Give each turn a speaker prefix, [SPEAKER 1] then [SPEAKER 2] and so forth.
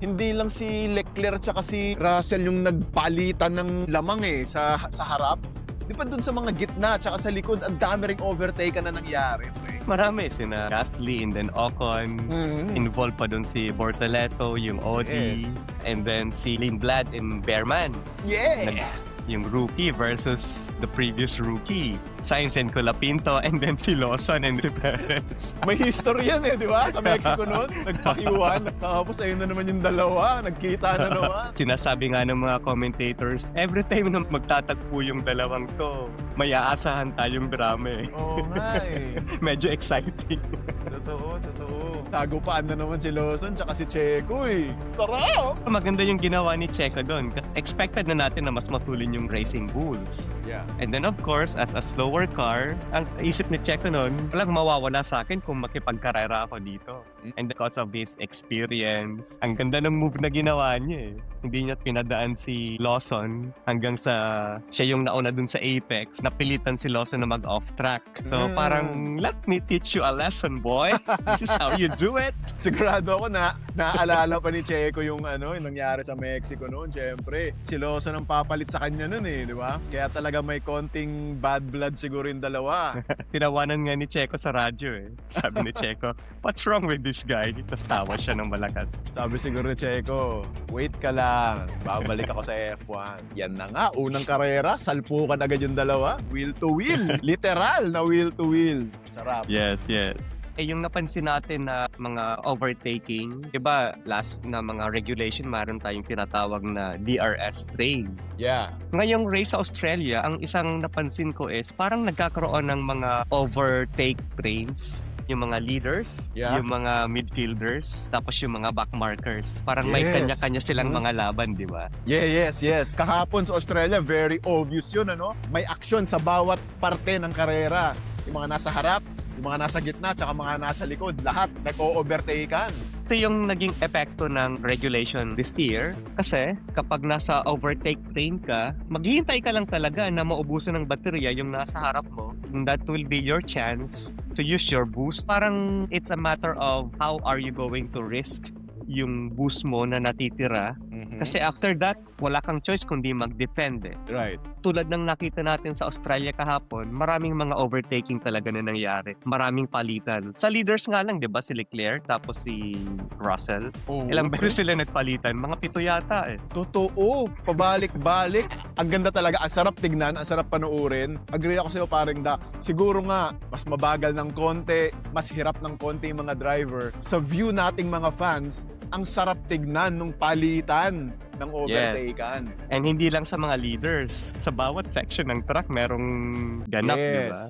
[SPEAKER 1] Hindi lang si Leclerc tsaka si Russell yung nagpalitan ng lamang sa harap. Di ba dun sa mga gitna tsaka sa likod, ang dami ring overtake na nangyari.
[SPEAKER 2] Marami, sina Gasly and then Ocon. Involved pa dun si Bortoleto, yung Audi,
[SPEAKER 1] Yes.
[SPEAKER 2] and then si Lindblad and Behrman.
[SPEAKER 1] Yeah!
[SPEAKER 2] Yung rookie versus the previous rookie. Sainz and Colapinto, and then si Lawson and si Perez.
[SPEAKER 1] May history yan di ba? Sa Mexico noon, nagpakiwan. Tapos ayun na naman yung dalawa, nagkita na naman.
[SPEAKER 2] Sinasabi nga ng mga commentators, every time na magtatagpo yung dalawang to, may aasahan tayong drama
[SPEAKER 1] Oo nga
[SPEAKER 2] Medyo exciting.
[SPEAKER 1] Totoo. Tagupaan na naman si Lawson tsaka si Checo Sarap!
[SPEAKER 2] Maganda yung ginawa ni Checo doon. Expected na natin na mas matulin yung Racing Bulls.
[SPEAKER 1] Yeah.
[SPEAKER 2] And then of course, as a slower car, ang isip ni Checo noon, walang mawawala sa akin kung makipagkarera ako dito. And because of his experience, ang ganda ng move na ginawa niya Hindi niya pinadaan si Lawson hanggang sa siya yung nauna dun sa Apex. Napilitan si Lawson na mag-off track. So parang, let me teach you a lesson, boy. This is how you do it.
[SPEAKER 1] Sigurado ako na naaalala pa ni Checo yung yung nangyari sa Mexico noon. Siyempre, si Lawson ang papalit sa kanya noon di ba? Kaya talaga may konting bad blood siguro yung dalawa.
[SPEAKER 2] Tinawanan nga ni Checo sa radyo Sabi ni Checo, what's wrong with this guy? Tapos tawa siya ng malakas.
[SPEAKER 1] Sabi siguro ni Checo, wait ka lang, babalik ako sa F1. Yan na nga, unang karera, salpukan agad yung dalawa. Wheel to wheel. Literal na wheel to wheel. Sarap.
[SPEAKER 2] Yes. Yung napansin natin na mga overtaking, diba last na mga regulation, meron tayong tinatawag na DRS train.
[SPEAKER 1] Yeah.
[SPEAKER 2] Ngayong race sa Australia, ang isang napansin ko is parang nagkakaroon ng mga overtake trains. Yung mga leaders, yung mga midfielders, tapos yung mga backmarkers. Parang may kanya-kanya silang mga laban, di ba?
[SPEAKER 1] Yes. Kahapon sa Australia, very obvious yun, May aksyon sa bawat parte ng karera. Yung mga nasa harap, yung mga nasa gitna, tsaka mga nasa likod, lahat nag-o-overtakean.
[SPEAKER 2] Ito yung naging epekto ng regulation this year. Kasi kapag nasa overtake train ka, maghihintay ka lang talaga na maubusan ng baterya yung nasa harap mo. And that will be your chance to use your boost. Parang it's a matter of how are you going to risk yung boost mo na natitira. Kasi after that, wala kang choice kundi mag-defend
[SPEAKER 1] Right.
[SPEAKER 2] Tulad ng nakita natin sa Australia kahapon, maraming mga overtaking talaga na nangyari. Maraming palitan. Sa leaders nga lang, di ba? Si Leclerc, tapos si Russell. Ilang beses sila nagpalitan? Mga 7 yata
[SPEAKER 1] Totoo. Pabalik-balik. Ang ganda talaga. Ang sarap tignan. Ang sarap panuorin. Agree ako sa'yo, paring Dax. Siguro nga, mas mabagal ng konti, mas hirap ng konti yung mga driver. Sa view nating mga fans, ang sarap tignan nung palitan ng overtakean.
[SPEAKER 2] And hindi lang sa mga leaders. Sa bawat section ng track, merong ganap, di ba?